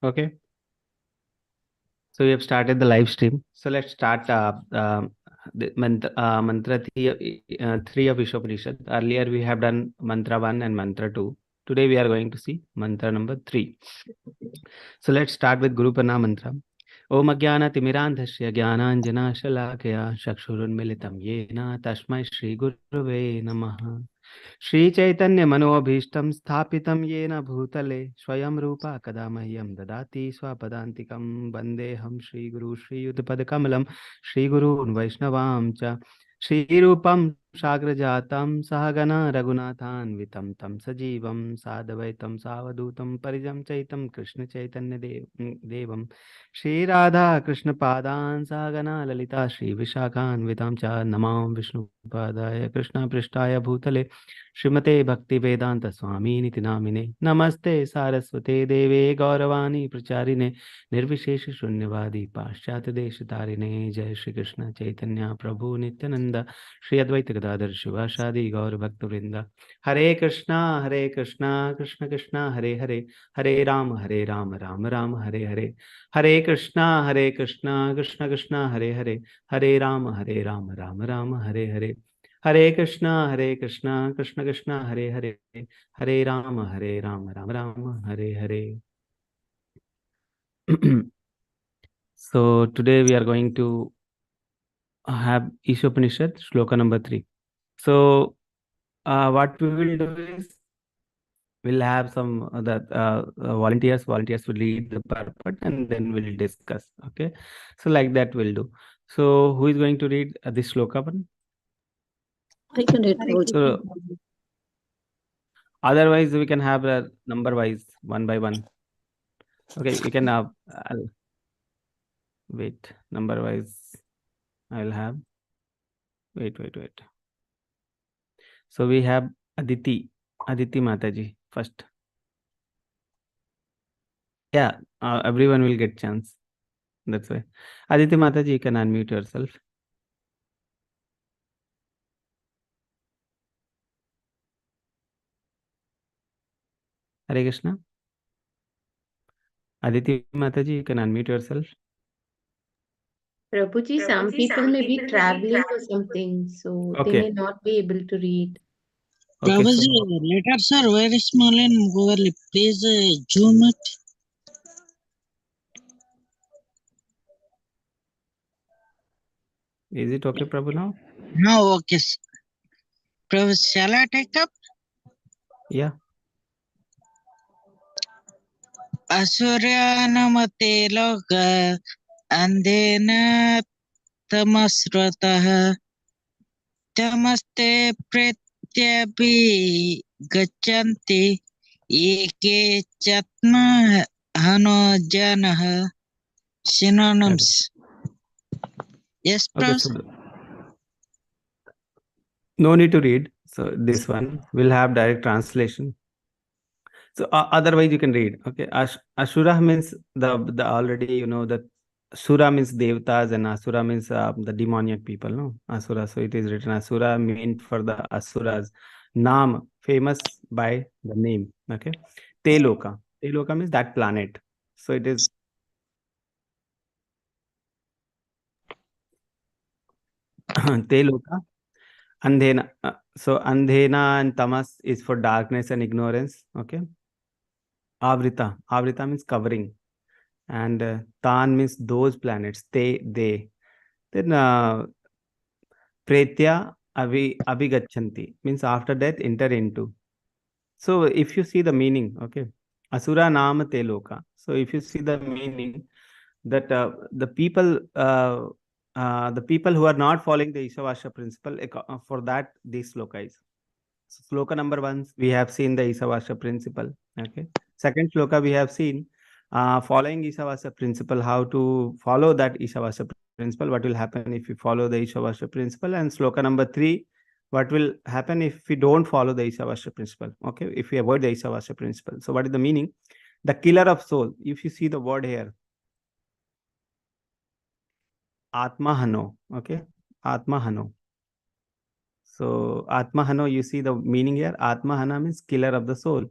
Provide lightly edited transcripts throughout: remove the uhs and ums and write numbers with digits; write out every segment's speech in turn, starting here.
Okay. So we have started the live stream. So let's start the mantra three of Isopanisad. Earlier we have done mantra 1 and mantra 2. Today we are going to see mantra number 3. So let's start with Guru Prana mantra. Om Ajnana-timirandhasya Jnananjana-shalakaya Chakshurunmilitam Yena Tasmai Shri Gurave Namaha. Shri Chaitanya Manobhishtam Sthapitam Yena Bhutale Swayam Rupa Kadamahyam Dadati Swapadantikam Bandeham Shri Guru Shri Yuddhapadakamalam Shri Guru Vaishnavam Cha Shri Rupam Shagrajatam Sahagana Raghunathan Vitam Tam Sajivam Sadavaitam Savadutam Parijam Chaitam Krishna Chaitanya Devam Shri Radha Krishna Padan Sahagana Lalita Shri Vishakhan Vitam Cha Namam Vishnu Padaya Krishna Prishtaya Bhutale श्रीमते भक्ति वेदांत स्वामी निति नामिने नमस्ते सारस्वते देवे गौरवाणी प्रचारिणे निर्विशेष शून्यवादी पाश्चात्य देश तारिणे जय श्री कृष्ण चैतन्य प्रभु नित्यानंद श्री अद्वैत गदाधर शिवासादि गौर भक्त वृंद हरे कृष्णा कृष्ण कृष्णा हरे हरे हरे राम राम राम हरे हरे हरे कृष्णा कृष्ण कृष्ण हरे राम राम राम हरे हरे हरे कृष्णा कृष्ण कृष्ण हरे Ram Ram Ram Hare Hare. So today we are going to have Isopanisad Sloka number 3. So what we will do is we'll have some volunteers will lead the purport and then we'll discuss. Okay, so like that we'll do. So who is going to read this Sloka one? I can read. So otherwise we can have a number wise, one by one. Okay, we can have wait, number wise I'll have wait. So we have Aditi Mataji first. Yeah, everyone will get chance. That's why. Aditi Mataji, you can unmute yourself. Hare Krishna. Aditi Mataji, you can unmute yourself. Prabhuji, some people may be traveling or something, so they may not be able to read. Okay, Prabhuji, letters are very small and overly. Please zoom it. Is it okay, Prabhu, now? No, okay. Prabhu, shall I take up? Yeah. Asuryanamate loka andena tamasrataha tamaste prityapi gachanti eke chatma hano janaha. Synonyms. Yes, Okay, Prabhu. so no need to read. So this one will have direct translation. So otherwise you can read. Okay, Ashura means the already you know that Sura means devatas and Asura means the demoniac people. No, Asura. So it is written Asura meant for the Asuras. Nam famous by the name. Okay, Teloka. Teloka means that planet. So it is Teloka. Andhena. So Andhena and Tamas is for darkness and ignorance. Okay. Avrita. Avrita means covering. And Tan means those planets. They. Then Pretya Abhigachanti means after death enter into. So if you see the meaning, okay. Asura Nama Teloka. So if you see the meaning that the people who are not following the Isavasya principle, for that this sloka is. So sloka number 1, we have seen the Isavasya principle. Okay. Second sloka we have seen following Isavasya principle, how to follow that Isavasya principle, what will happen if you follow the Isavasya principle, and sloka number 3, what will happen if we don't follow the Isavasya principle. Okay, if we avoid the Isavasya principle. So what is the meaning? The killer of soul. If you see the word here, Atmahano. Okay, Atmahano. So Atmahano, you see the meaning here. Atmahana means killer of the soul.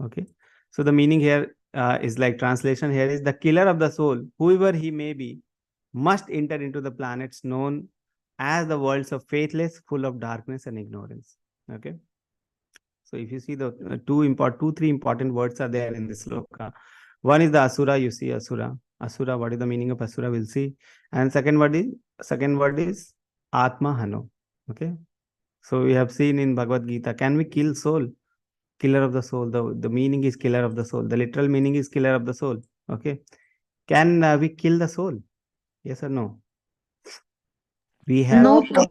Okay. So the meaning here is like translation here is the killer of the soul, whoever he may be, must enter into the planets known as the worlds of faithless, full of darkness and ignorance. Okay. So if you see the three important words are there in this sloka. One is the asura. You see asura. Asura. What is the meaning of asura? We'll see. And second word is atma hano. Okay. So we have seen in Bhagavad Gita. Can we kill soul? Killer of the soul. The meaning is killer of the soul. The literal meaning is killer of the soul. Okay. Can we kill the soul? Yes or no? We have. No, No,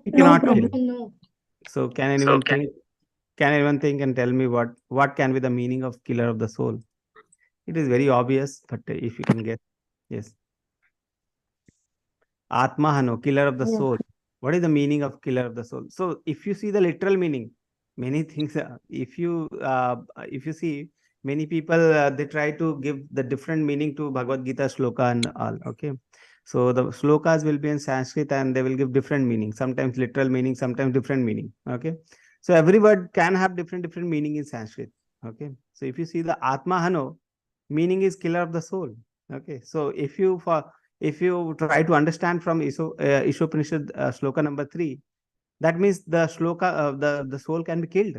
We no, cannot Prabhu. kill. no. So can anyone think? Can anyone think and tell me what can be the meaning of killer of the soul? It is very obvious, but if you can guess, yes. Atmahano, killer of the Yes. soul. What is the meaning of killer of the soul? So if you see the literal meaning, many things. If you see many people, they try to give the different meaning to Bhagavad Gita sloka and all. Okay, so the slokas will be in Sanskrit and they will give different meaning. Sometimes literal meaning, sometimes different meaning. Okay, so every word can have different meaning in Sanskrit. Okay, so if you see the Atmahano, meaning is killer of the soul. Okay, so if you try to understand from Isopanisad sloka number 3, that means the sloka the soul can be killed.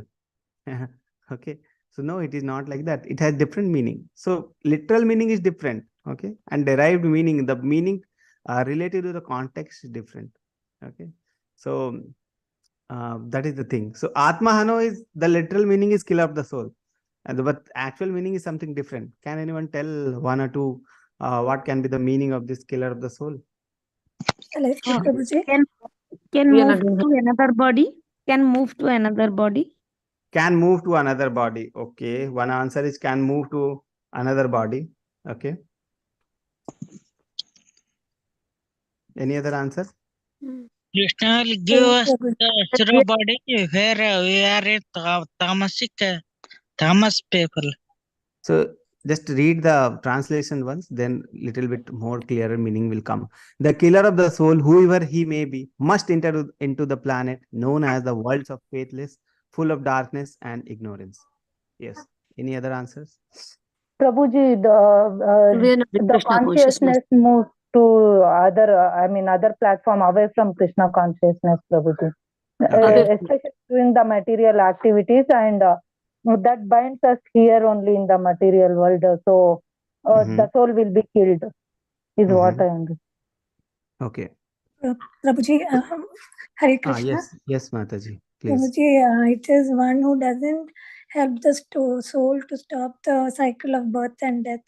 Okay, so no, it is not like that. It has different meaning. So literal meaning is different. Okay, and derived meaning, the meaning related to the context is different. Okay, so that is the thing. So Atmahano is the literal meaning is killer of the soul, but actual meaning is something different. Can anyone tell one or two what can be the meaning of this killer of the soul? Prabhuji. Can We are move not to another body. Can move to another body. Can move to another body. Okay, one answer is can move to another body. Okay. Any other answer? Krishna will give us the Asura body where we are a Tamas people. So just read the translation once, then little bit more clearer meaning will come. The killer of the soul, whoever he may be, must enter into the planet known as the worlds of faithless, full of darkness and ignorance. Yes. Any other answers? Prabhuji, We are not in the Krishna consciousness. consciousness moves to other platform away from Krishna consciousness, Prabhuji. Okay. Especially doing the material activities, and that binds us here only in the material world. So the soul will be killed, is what I understand. Okay. Prabhuji, Hare Krishna. Yes, Mataji, please. Prabhuji, it is one who doesn't help the soul to stop the cycle of birth and death,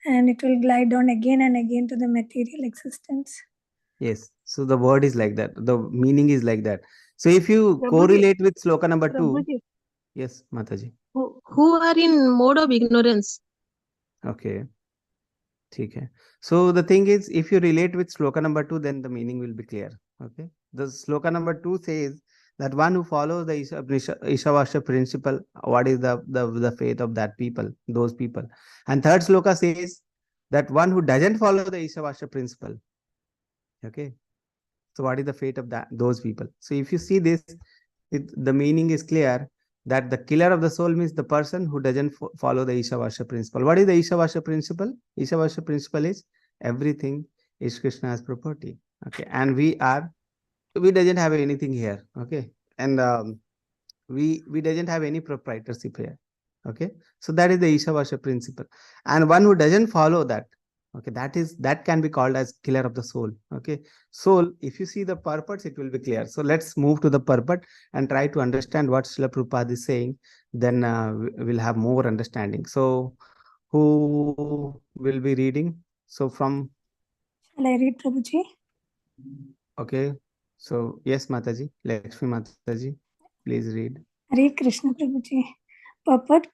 and it will glide on again and again to the material existence. Yes. So the word is like that. The meaning is like that. So if you Prabhuji. correlate with sloka number 2, Prabhuji. yes, Mataji. Who are in mode of ignorance. Okay. Okay. So the thing is, if you relate with sloka number 2, then the meaning will be clear. Okay. The sloka number 2 says that one who follows the Ishavasya principle, what is the faith of that people, those people. And third sloka says that one who doesn't follow the Ishavasya principle. Okay. So what is the fate of those people? So if you see this, the meaning is clear that the killer of the soul means the person who doesn't follow the Ishavasya principle. What is the Ishavasya principle? Ishavasya principle is everything is Krishna's property. Okay, and we doesn't have anything here. Okay, and we doesn't have any proprietorship here. Okay, so that is the Ishavasya principle, and one who doesn't follow that, okay, that can be called as killer of the soul. Okay, soul, if you see the purpose, it will be clear. So let's move to the purpose and try to understand what Srila Prabhupada is saying, then we'll have more understanding. So who will be reading? So from Shall I read, Prabhuji? Okay, so yes, Mataji, Lakshmi Mataji, please read. Hare Krishna, Prabhuji. Purport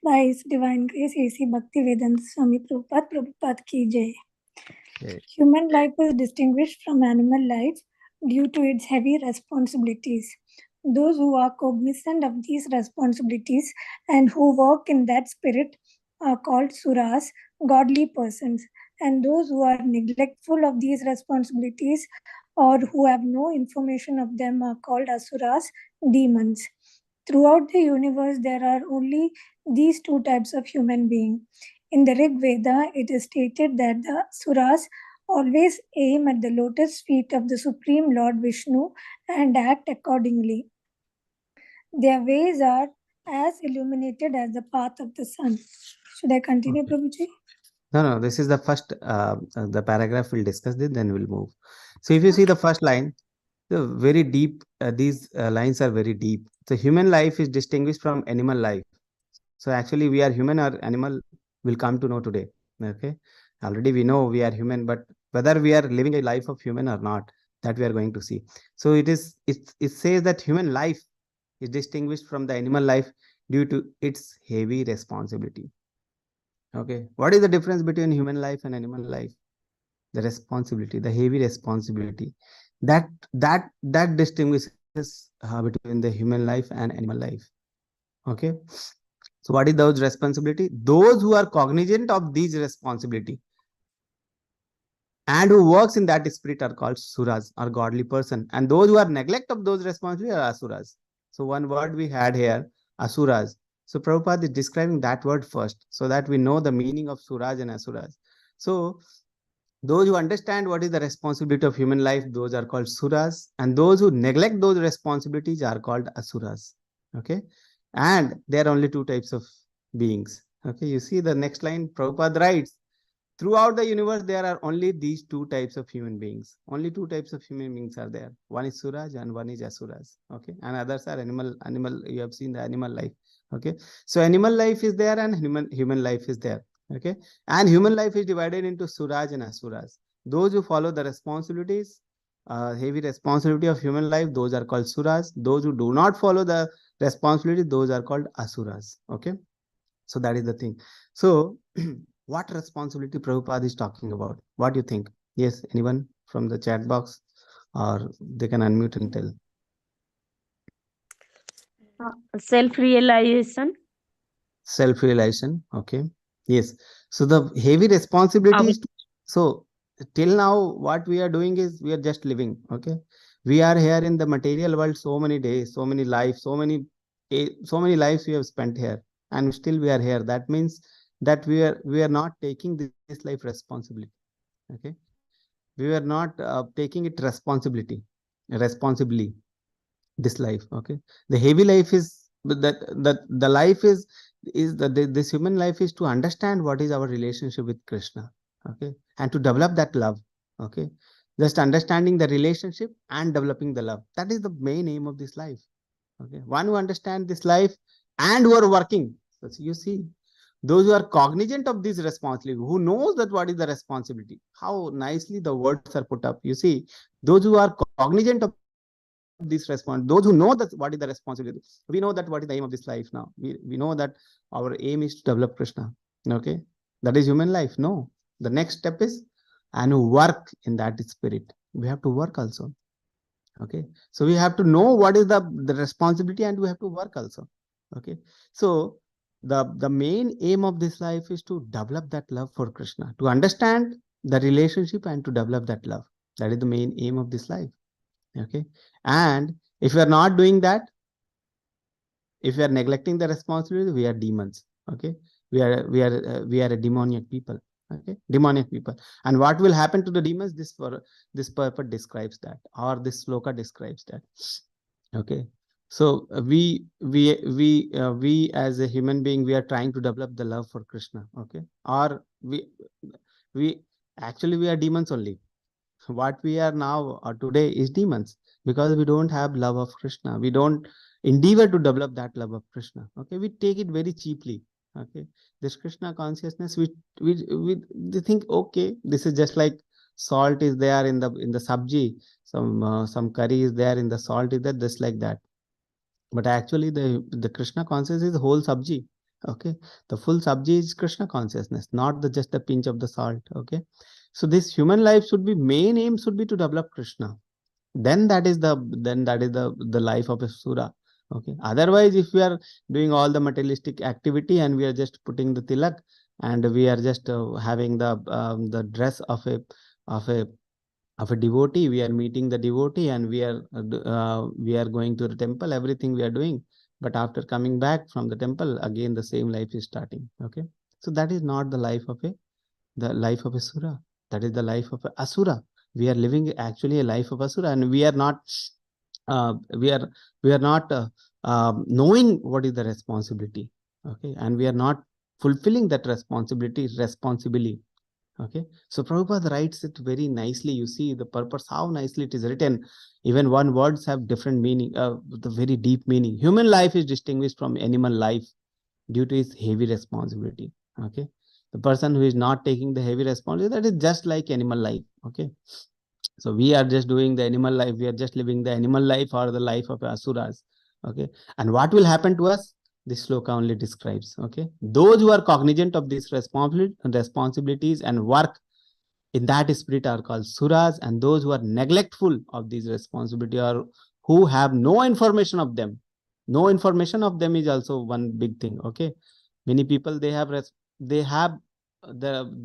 by His Divine Grace A.C. Bhaktivedanta Swami Prabhupada ki jai. Okay. Human life is distinguished from animal life due to its heavy responsibilities. Those who are cognizant of these responsibilities and who walk in that spirit are called suras, godly persons. And those who are neglectful of these responsibilities or who have no information of them are called asuras, demons. Throughout the universe, there are only these two types of human being. In the Rig Veda, it is stated that the Suras always aim at the lotus feet of the Supreme Lord Vishnu and act accordingly. Their ways are as illuminated as the path of the sun. Should I continue, Okay. Prabhuji? No, this is the first, the paragraph we'll discuss this, then we'll move. So if you see the first line, the very deep, these lines are very deep. So human life is distinguished from animal life. So actually we are human or animal, will come to know today. Okay. Already we know we are human, but whether we are living a life of human or not, that we are going to see. So it says that human life is distinguished from the animal life due to its heavy responsibility. Okay. What is the difference between human life and animal life? The responsibility, the heavy responsibility. That distinguishes between the human life and animal life. Okay. So what is those responsibility? Those who are cognizant of these responsibility and who works in that spirit are called suras, or godly person. And those who are neglect of those responsibility are asuras. So one word we had here, asuras. So Prabhupada is describing that word first, so that we know the meaning of suras and asuras. So those who understand what is the responsibility of human life, those are called suras, and those who neglect those responsibilities are called asuras. Okay. And there are only two types of beings. Okay. You see the next line, Prabhupada writes, throughout the universe, there are only these two types of human beings. Only two types of human beings are there. One is Suraj and one is Asuras. Okay. And others are animal, you have seen the animal life. Okay. So animal life is there and human life is there. Okay. And human life is divided into Suraj and Asuras. Those who follow the responsibilities, heavy responsibility of human life, those are called Suras. Those who do not follow the responsibility, those are called Asuras. Okay. So that is the thing. So what responsibility Prabhupada is talking about? What do you think? Yes, anyone from the chat box, or they can unmute and tell. Self-realization. Self-realization. Okay. Yes. So the heavy responsibilities. So till now, what we are doing is we are just living. Okay. We are here in the material world so many days, so many lives, so many lives we have spent here, and still we are here. That means that we are not taking this life responsibly. Okay. We were not taking it responsibly, this life. Okay. The heavy life is that the life is this human life is to understand what is our relationship with Krishna. Okay. And to develop that love. Okay. Just understanding the relationship and developing the love. That is the main aim of this life. Okay. One who understands this life and who are working. So you see, those who are cognizant of this responsibility, who knows that what is the responsibility, how nicely the words are put up. You see, those who are cognizant of this response, those who know that what is the responsibility. We know that what is the aim of this life now. We know that our aim is to develop Krishna. Okay. That is human life. No. The next step is, and work in that spirit. We have to work also. Okay. So we have to know what is the responsibility, and we have to work also. Okay. So the main aim of this life is to develop that love for Krishna, to understand the relationship and to develop that love. That is the main aim of this life. Okay. And if we are not doing that, if we are neglecting the responsibility, we are demons. Okay. We are a demoniac people. Okay. Demoniac people. And what will happen to the demons? This purport describes that, or this sloka describes that. Okay. So we as a human being, we are trying to develop the love for Krishna. Okay. Or we actually we are demons only. What we are now or today is demons, because we don't have love of Krishna. We don't endeavor to develop that love of Krishna. Okay. We take it very cheaply. Okay. This Krishna consciousness, we think, okay, this is just like salt is there in the sabji, some curry is there in the salt is there, just like that. But actually the Krishna consciousness is the whole sabji. Okay. The full sabji is Krishna consciousness, not just a pinch of the salt. Okay. So this human life should be, main aim should be to develop Krishna. Then that is the life of a sura. Okay. Otherwise, if we are doing all the materialistic activity and we are just putting the tilak, and we are just having the dress of a devotee, we are meeting the devotee, and we are going to the temple, everything we are doing. But after coming back from the temple, again the same life is starting. Okay. So that is not the life of a sura. That is the life of a asura. We are living actually a life of asura, and we are not knowing what is the responsibility. Okay, and we are not fulfilling that responsibility responsibly. Okay, so Prabhupada writes it very nicely. You see the purpose, how nicely it is written. Even one words have different meaning, the very deep meaning. Human life is distinguished from animal life due to its heavy responsibility. Okay, the person who is not taking the heavy responsibility, that is just like animal life. Okay, so we are just doing the animal life. We are just living the animal life or the life of asuras. Okay, and what will happen to us? This sloka only describes. Okay, those who are cognizant of these responsibilities and work in that spirit are called suras, and those who are neglectful of these responsibility or who have no information of them. No information of them is also one big thing. Okay, many people, they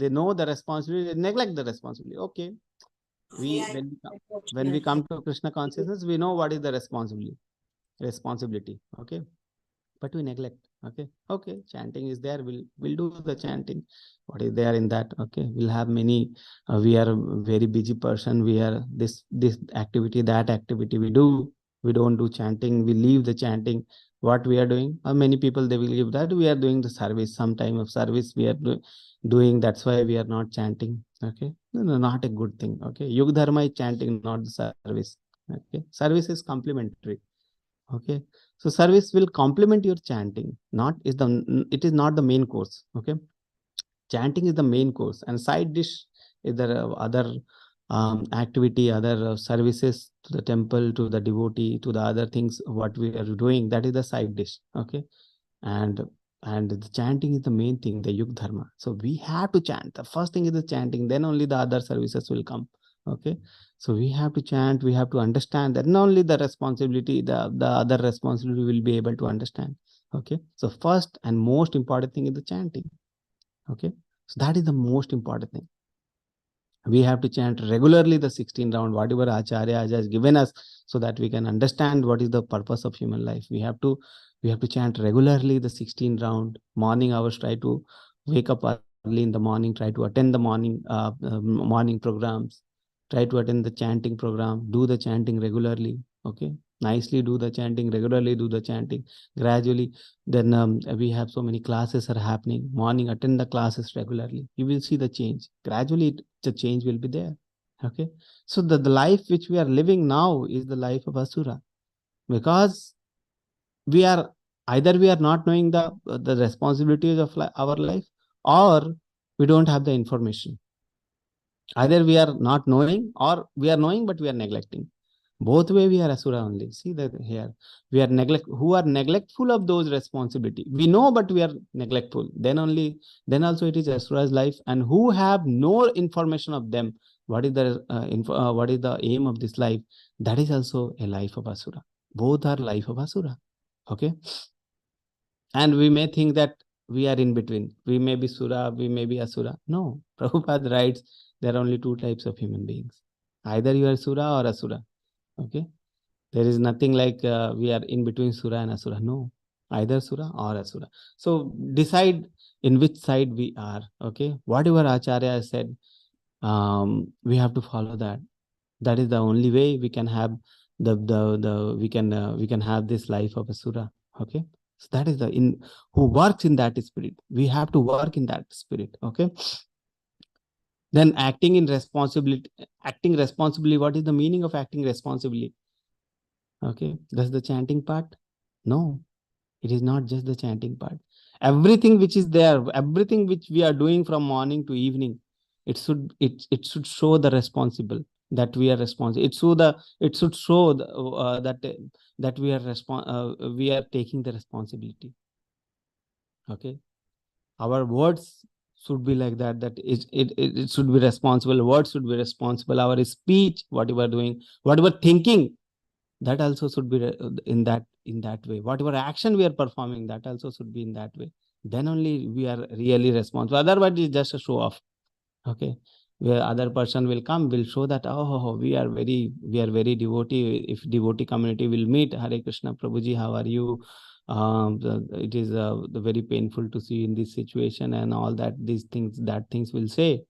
know the responsibility, they neglect the responsibility. Okay, when we come to Krishna consciousness, we know what is the responsibility. Okay, but we neglect. Okay, chanting is there, we'll do the chanting. What is there in that? Okay, we'll have many we are a very busy person, we are this activity, that activity we do. We don't do chanting, we leave the chanting. What we are doing, many people, they will give that we are doing the service, some time of service we are doing, that's why we are not chanting. Okay, no, not a good thing. Okay, Yuga Dharma is chanting, not the service. Okay, service is complementary. Okay, so service will complement your chanting, it is not the main course. Okay, chanting is the main course, and side dish is the other activity, other services to the temple, to the devotee, to the other things what we are doing, that is the side dish. Okay, and the chanting is the main thing, the Yuga Dharma. So we have to chant. The first thing is the chanting, then only the other services will come. Okay, so we have to chant, we have to understand that not only the responsibility, the other responsibility will be able to understand. Okay, so first and most important thing is the chanting. Okay, so that is the most important thing. We have to chant regularly the 16 round, whatever Acharya has given us, so that we can understand what is the purpose of human life. We have to chant regularly the 16 round. Morning hours, try to wake up early in the morning, try to attend the morning programs, try to attend the chanting program, do the chanting regularly. Okay, nicely do the chanting, regularly do the chanting, gradually. Then we have so many classes are happening. Morning, attend the classes regularly. You will see the change. Gradually, the change will be there. Okay, so the life which we are living now is the life of asura, because we are not knowing the responsibilities of our life, or we don't have the information. Either we are not knowing, or we are knowing but we are neglecting. Both way we are asura only. See that here we are who are neglectful of those responsibility. We know but we are neglectful. Then also it is asura's life, and who have no information of them. What is the aim of this life? That is also a life of asura. Both are life of asura. Okay, and we may think that we are in between. We may be sura, we may be asura. No, Prabhupada writes there are only two types of human beings. Either you are sura or asura. Okay, there is nothing like we are in between sura and asura. No, either sura or asura. So decide in which side we are. Okay, whatever Acharya has said, we have to follow that. That is the only way we can have we can have this life of asura. Okay, so that is who works in that spirit. We have to work in that spirit. Okay, then acting responsibly. What is the meaning of acting responsibly? Okay, that's the chanting part. No, it is not just the chanting part. Everything which is there, everything which we are doing from morning to evening, it should show the responsible, that we are responsible. It should show that we are taking the responsibility. Okay, our words should be like that. It should be responsible. Words should be responsible. Our speech, whatever doing, whatever thinking, that also should be in that way. Whatever action we are performing, that also should be in that way. Then only we are really responsible. Otherwise, it's just a show off. Okay, where other person will come, will show that we are very devotee. If devotee community will meet, Hare Krishna, Prabhuji, how are you? it is very painful to see in this situation and all that, these things, that things will say.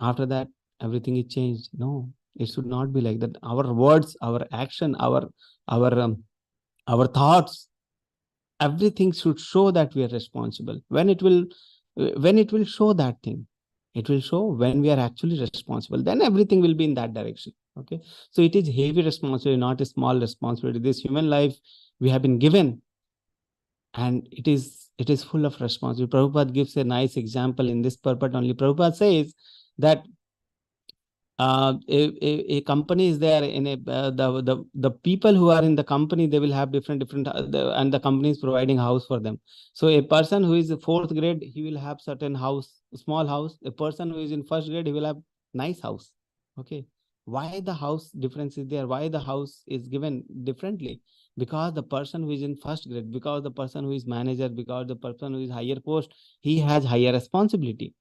After that, everything is changed. No, it should not be like that. Our words, our action, our thoughts, everything should show that we are responsible. When it will show that thing, it will show when we are actually responsible, then everything will be in that direction. Okay, so it is heavy responsibility, not a small responsibility. This human life we have been given, and it is full of responsibility. Prabhupada gives a nice example in this purport only. Prabhupada says that a company is there in a the people who are in the company, they will have different and the company is providing house for them. So a person who is 4th grade, he will have certain house, small house. A person who is in 1st grade, he will have nice house. Okay, why the house difference is there? Why the house is given differently? Because the person who is in 1st grade, because the person who is manager, because the person who is higher post, he has higher responsibility.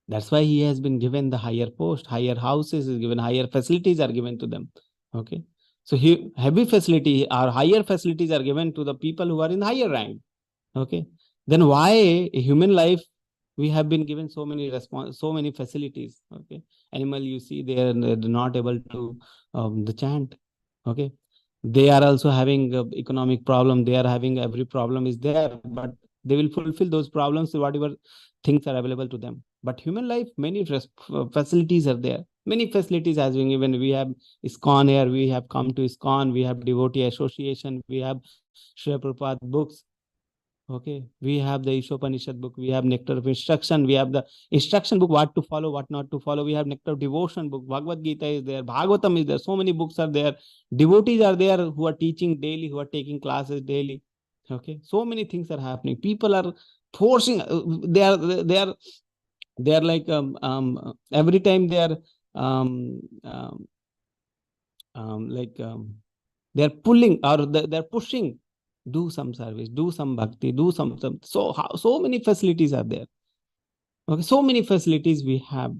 That's why he has been given the higher post, higher houses is given, higher facilities are given to them. Okay, so heavy facility or higher facilities are given to the people who are in higher rank. Okay, then why a human life we have been given so many facilities? Okay, animal, you see, they're not able to the chant. Okay, they are also having economic problem, they are having every problem is there, but they will fulfill those problems, whatever things are available to them. But human life, many facilities are there. Many facilities has been given. We have ISKCON here, we have come to ISKCON, we have devotee association, we have Srila Prabhupada books. Okay, we have the Isopanisad book, we have Nectar of Instruction, we have the instruction book, what to follow, what not to follow. We have Nectar of Devotion book, Bhagavad Gita is there, Bhagavatam is there, so many books are there. Devotees are there who are teaching daily, who are taking classes daily. Okay, so many things are happening. People are forcing, they are like every time they are they are pulling or they are pushing, do some service, do some bhakti, do some so many facilities are there. Okay, so many facilities we have.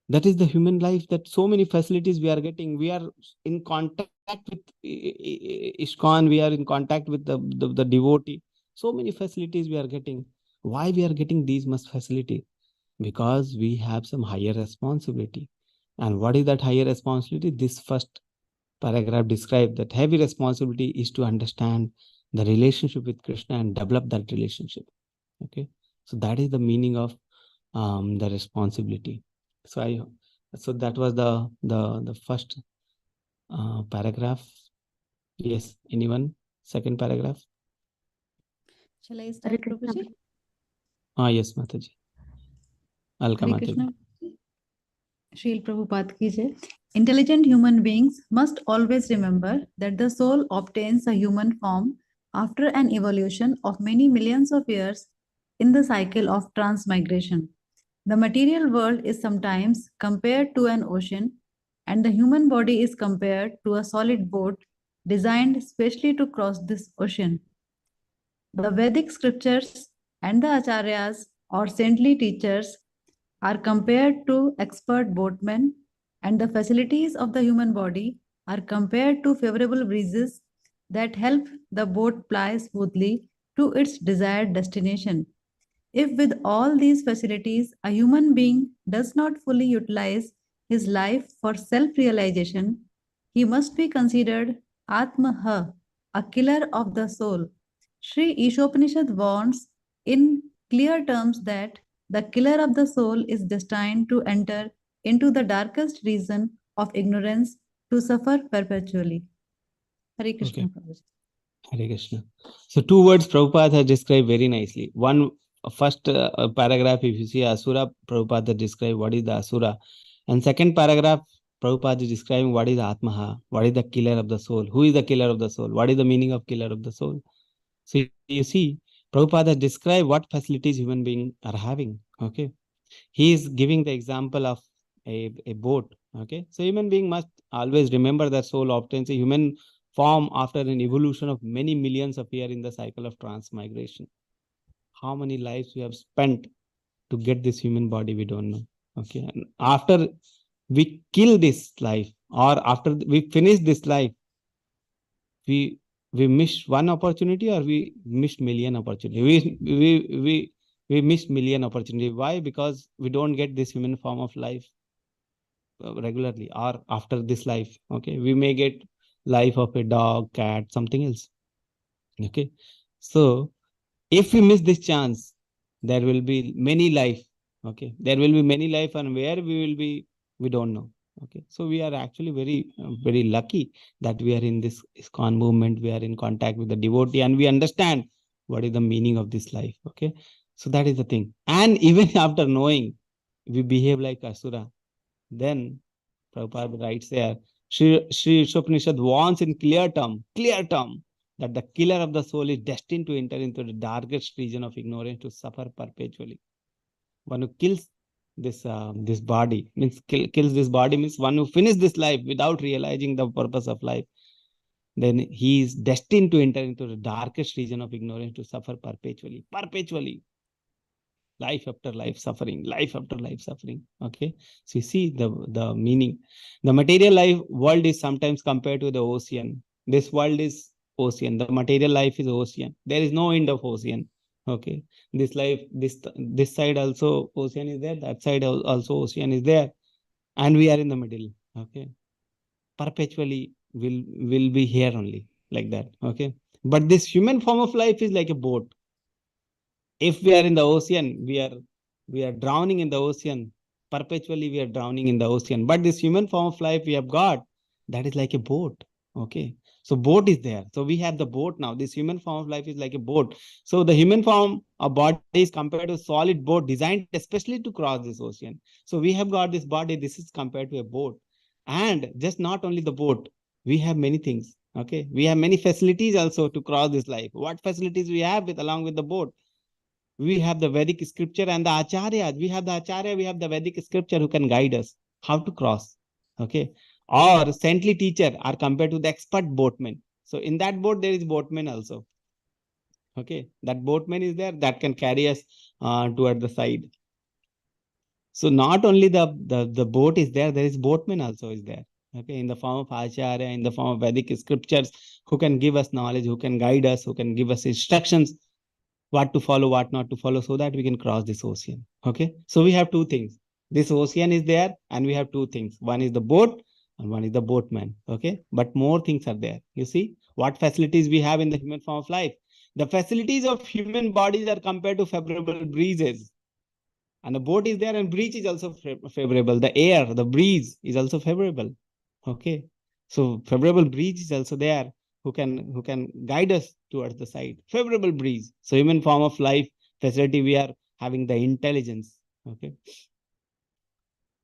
That is the human life, that so many facilities we are getting. We are in contact with ISKCON, we are in contact with the devotee. So many facilities we are getting. Why we are getting these much facility? Because we have some higher responsibility. And what is that higher responsibility? This first paragraph describes that heavy responsibility is to understand the relationship with Krishna and develop that relationship. Okay, so that is the meaning of the responsibility. So that was the first paragraph. Yes, anyone? Second paragraph. Shall I start, Prabhuji? Yes, Mataji. Hare Krishna. Srila Prabhupada ki jai. Intelligent human beings must always remember that the soul obtains a human form after an evolution of many millions of years in the cycle of transmigration. The material world is sometimes compared to an ocean, and the human body is compared to a solid boat designed specially to cross this ocean. The Vedic scriptures and the acharyas or saintly teachers are compared to expert boatmen, and the facilities of the human body are compared to favorable breezes that help the boat ply smoothly to its desired destination. If with all these facilities a human being does not fully utilize his life for self-realization, he must be considered Atmaha, a killer of the soul. Sri Isopanisad warns in clear terms that the killer of the soul is destined to enter into the darkest region of ignorance to suffer perpetually. Hare Krishna. Okay. Hare Krishna. So 2 words Prabhupada has described very nicely. One, first paragraph, if you see Asura, Prabhupada has described what is the Asura. And second paragraph, Prabhupada is describing what is Atmaha, what is the killer of the soul, who is the killer of the soul, what is the meaning of killer of the soul. So you see, Prabhupada has described what facilities human beings are having. Okay, he is giving the example of a boat. Okay, so human being must always remember that soul obtains a human form after an evolution of many millions of years in the cycle of transmigration. How many lives we have spent to get this human body, we don't know. Okay, and after we kill this life, or after we finish this life, we we missed one opportunity or we missed million opportunity. We missed million opportunity. Why? Because we don't get this human form of life regularly or after this life. Okay, we may get life of a dog, cat, something else. Okay, so if we miss this chance, there will be many life. Okay, there will be many life, and where we will be, we don't know. Okay, so we are actually very lucky that we are in this ISKCON movement. We are in contact with the devotee, and we understand what is the meaning of this life. Okay, so that is the thing. And even after knowing, we behave like Asura, then Prabhupada writes there, Sri Isopanisad warns in clear term, that the killer of the soul is destined to enter into the darkest region of ignorance to suffer perpetually. One who kills this body kills this body means one who finishes this life without realizing the purpose of life. Then he is destined to enter into the darkest region of ignorance to suffer perpetually. Life after life suffering, life after life suffering. Okay, so you see the meaning. The material life world is sometimes compared to the ocean. This world is ocean. The material life is ocean. There is no end of ocean. Okay, this life, this side also ocean is there. That side also ocean is there, and we are in the middle. Okay, perpetually will be here only like that. Okay, but this human form of life is like a boat. If we are in the ocean, we are drowning in the ocean. Perpetually we are drowning in the ocean. But this human form of life we have got, that is like a boat. Okay. So boat is there. So we have the boat now. This human form of life is like a boat. So the human form of body is compared to a solid boat designed especially to cross this ocean. So we have got this body. This is compared to a boat. And just not only the boat, we have many things. Okay. We have many facilities also to cross this life. What facilities we have along with the boat? We have the Vedic scripture and the Acharyas. We have the Acharya, we have the Vedic scripture who can guide us how to cross. Okay. Or saintly teacher are compared to the expert boatman. So in that boat, there is boatman also. Okay. That boatman is there that can carry us toward the side. So not only the boat is there, there is boatman also is there. Okay. In the form of Acharya, in the form of Vedic scriptures who can give us knowledge, who can guide us, who can give us instructions what to follow, what not to follow, so that we can cross this ocean. Okay. So we have two things. This ocean is there and we have two things. One is the boat and one is the boatman. Okay. But more things are there. You see what facilities we have in the human form of life. The facilities of human bodies are compared to favorable breezes. And the boat is there and breeze is also favorable. The air, the breeze is also favorable. Okay. So favorable breeze is also there who can guide us towards the side. Favorable breeze. So human form of life facility, we are having the intelligence. Okay.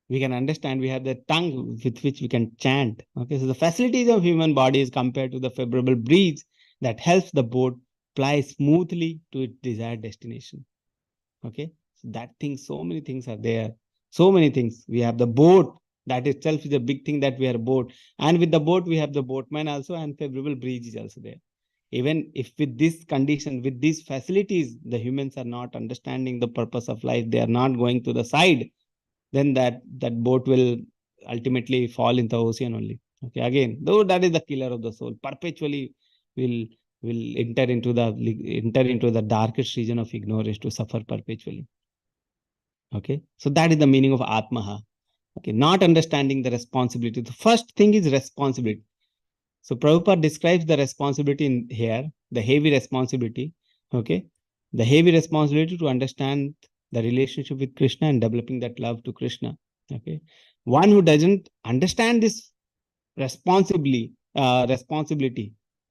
We can understand, we have the tongue with which we can chant. Okay. So the facilities of human body is compared to the favorable breeze that helps the boat ply smoothly to its desired destination. Okay. So that thing, so many things are there. So many things. We have the boat. That itself is a big thing that we are a boat. And with the boat, we have the boatman also, and favorable breeze is also there. Even if with this condition, with these facilities, the humans are not understanding the purpose of life, they are not going to the side, then that boat will ultimately fall in the ocean only. Okay, again, though that is the killer of the soul, perpetually will enter into the darkest region of ignorance to suffer perpetually. Okay, so that is the meaning of Atmaha. Okay, not understanding the responsibility. The first thing is responsibility. So Prabhupada describes the responsibility in here, the heavy responsibility. Okay, the heavy responsibility to understand the relationship with Krishna and developing that love to Krishna. Okay, one who doesn't understand this responsibility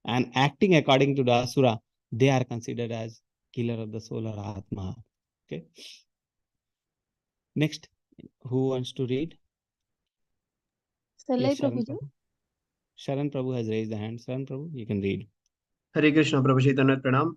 and acting according to the Asura, they are considered as killer of the soul or Atma. Okay. Next, who wants to read? Yes, Sharan Prabhu has raised the hand. Sharan Prabhu, you can read. Hare Krishna, Prabhu Chaitanya Pranam.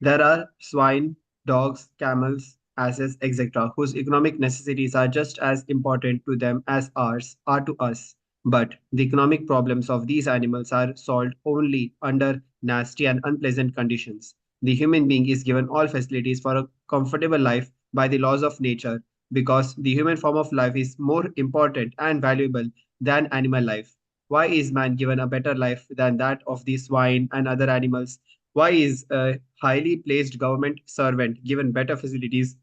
There are swine, dogs, camels, asses, etc., whose economic necessities are just as important to them as ours are to us. But the economic problems of these animals are solved only under nasty and unpleasant conditions. The human being is given all facilities for a comfortable life by the laws of nature because the human form of life is more important and valuable than animal life. Why is man given a better life than that of the swine and other animals? Why is a highly placed government servant given better facilities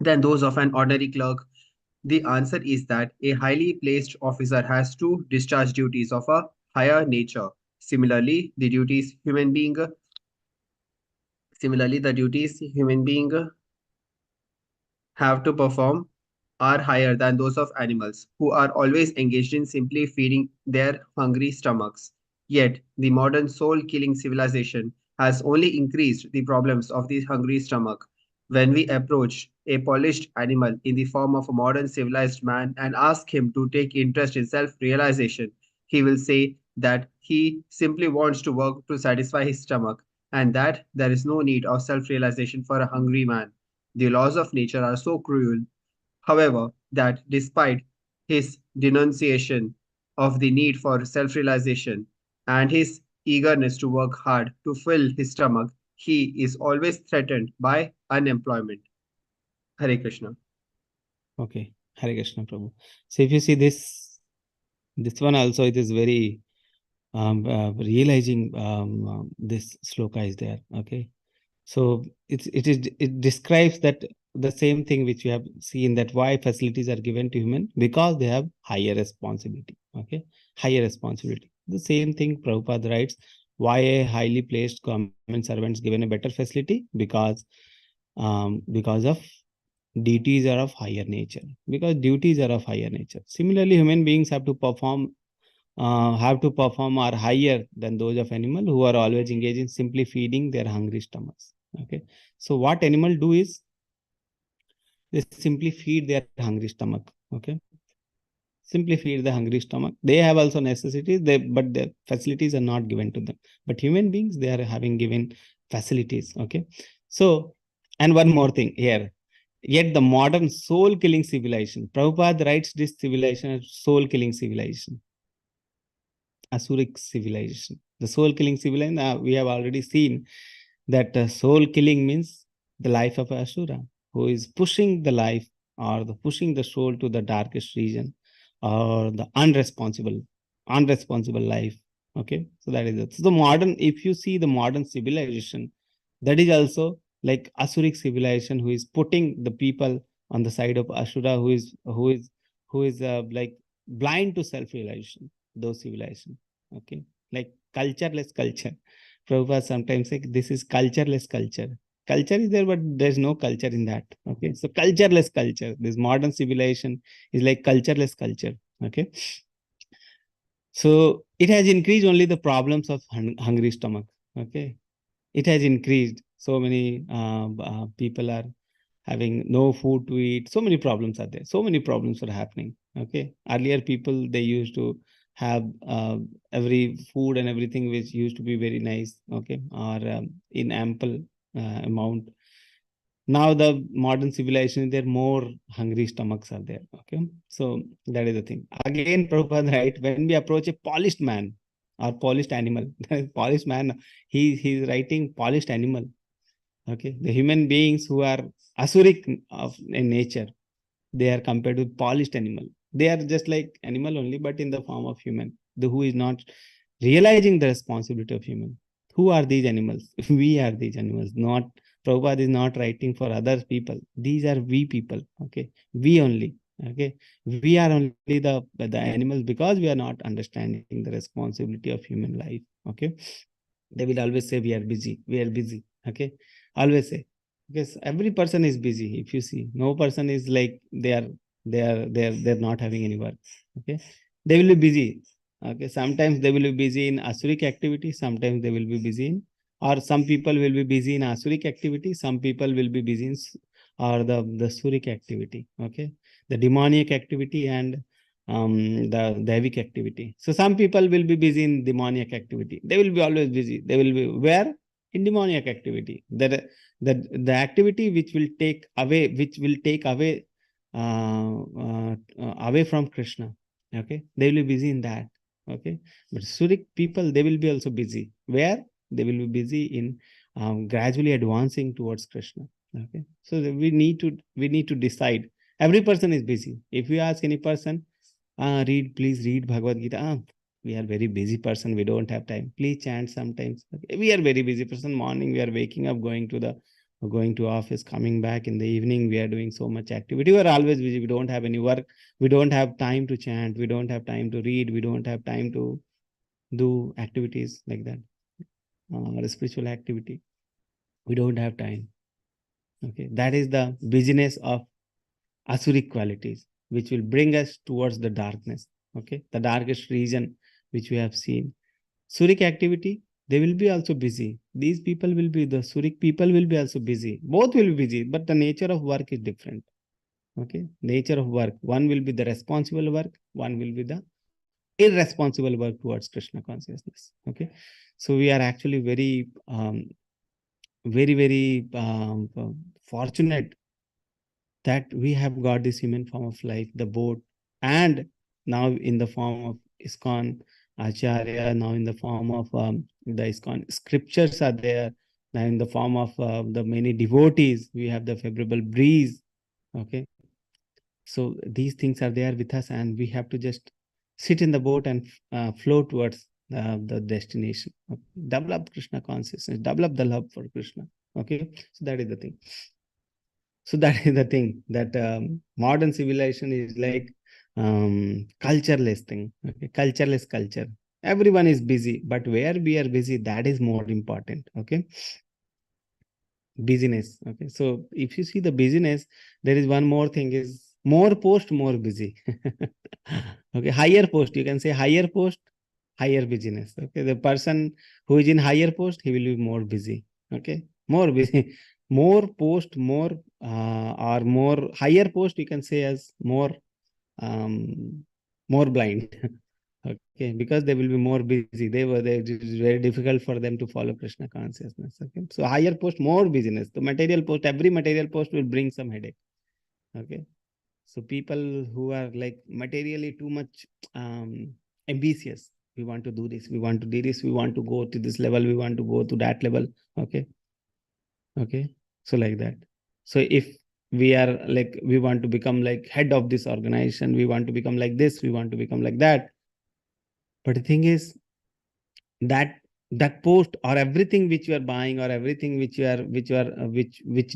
than those of an ordinary clerk? The answer is that a highly placed officer has to discharge duties of a higher nature. Similarly, the duties human being have to perform are higher than those of animals, who are always engaged in simply feeding their hungry stomachs. Yet, the modern soul killing civilization has only increased the problems of the hungry stomach. When we approach a polished animal in the form of a modern civilized man and ask him to take interest in self realization, he will say that he simply wants to work to satisfy his stomach and that there is no need of self realization for a hungry man. The laws of nature are so cruel, however, that despite his denunciation of the need for self realization and his eagerness to work hard to fill his stomach, he is always threatened by unemployment. Hare Krishna. Okay, Hare Krishna Prabhu. So if you see this one also, it is very realizing this sloka is there. Okay, so it describes that the same thing which we have seen, that why facilities are given to human, because they have higher responsibility. Okay, higher responsibility. The same thing Prabhupada writes, why a highly placed government servants given a better facility, because of duties are of higher nature, because duties are of higher nature. Similarly, human beings have to perform are higher than those of animal, who are always engaged in simply feeding their hungry stomachs. Okay, so what animal do is they simply feed their hungry stomach. Okay, simply feed the hungry stomach. They have also necessities, but the facilities are not given to them. But human beings, they are having given facilities. Okay, so, and one more thing here. Yet the modern soul-killing civilization, Prabhupada writes this civilization as soul-killing civilization, Asuric civilization. The soul-killing civilization, we have already seen that soul-killing means the life of Asura, who is pushing the life or pushing the soul to the darkest region, or the unresponsible life. Okay, so that is it. So the modern, if you see the modern civilization, that is also like Asuric civilization, who is putting the people on the side of Asura, who is like blind to self-realization. Those civilization. Okay, like cultureless culture. Prabhupada sometimes say this is cultureless culture. Culture is there, but there's no culture in that. Okay, so cultureless culture. This modern civilization is like cultureless culture. Okay, so it has increased only the problems of hungry stomach. Okay, it has increased. So many people are having no food to eat. So many problems are there. So many problems are happening. Okay, earlier people, they used to have every food and everything which used to be very nice. Okay, or in ample amount. Now the modern civilization, there more hungry stomachs are there. Okay, so that is the thing. Again, Prabhupada, right? When we approach a polished man or polished animal, polished man, he's writing polished animal. Okay, the human beings who are asuric of in nature, they are compared with polished animal. They are just like animal only, but in the form of human, who is not realizing the responsibility of human. Who are these animals? We are these animals. Not Prabhupada is not writing for other people. These are we people. Okay, we only. Okay, we are only the animals, because we are not understanding the responsibility of human life. Okay, they will always say we are busy. We are busy. Okay, always say, because every person is busy. If you see, no person is like they're not having any work. Okay, they will be busy. Okay, sometimes they will be busy in asuric activity, sometimes they will be busy in, or some people will be busy in asuric activity, some people will be busy in or the suric activity. Okay, the demonic activity and the Devic activity. So some people will be busy in demoniac activity. They will be always busy. They will be where? In demoniac activity. The activity which will take away away from Krishna. Okay, they will be busy in that. Okay, but Surik people, they will be also busy. Where? They will be busy in gradually advancing towards Krishna. Okay, so we need to decide. Every person is busy. If you ask any person, Read, please read Bhagavad Gita. We are very busy person. We don't have time. Please chant sometimes. Okay. We are very busy person. Morning we are waking up, going to office, coming back in the evening. We are doing so much activity. We are always busy. We don't have any work. We don't have time to chant. We don't have time to read. We don't have time to do activities like that. Spiritual activity. We don't have time. Okay. That is the busyness of asuric qualities, which will bring us towards the darkness. Okay. The darkest region which we have seen. Suric activity, they will be also busy. These people will be, the Suric people will be also busy. Both will be busy, but the nature of work is different. Okay. Nature of work. One will be the responsible work. One will be the irresponsible work towards Krishna consciousness. Okay. So we are actually very, very fortunate that we have got this human form of life, the boat, and now in the form of ISKCON, Acharya, now in the form of the ISKCON scriptures are there, now in the form of the many devotees, we have the favorable breeze. Okay. So these things are there with us, and we have to just sit in the boat and flow towards the destination. Okay. Develop Krishna consciousness, develop the love for Krishna. Okay. So that is the thing. So that is the thing, that modern civilization is like cultureless thing. Okay? Cultureless culture. Everyone is busy, but where we are busy, that is more important. Okay. Busyness. Okay. So if you see the busyness, there is one more thing, is more post, more busy. Okay. Higher post, you can say higher post, higher busyness. Okay. The person who is in higher post, he will be more busy. Okay. More busy. More post, more or more higher post, you can say as more blind. Okay, because they will be more busy. It is very difficult for them to follow Krishna consciousness. Okay, so higher post, more busyness. The material post, every material post will bring some headache. Okay, so people who are like materially too much ambitious, we want to do this, we want to do this, we want to go to this level, we want to go to that level. Okay. Okay. So like that. So if we are like, we want to become like head of this organization, we want to become like this, we want to become like that. But the thing is that post or everything which you are buying, or everything which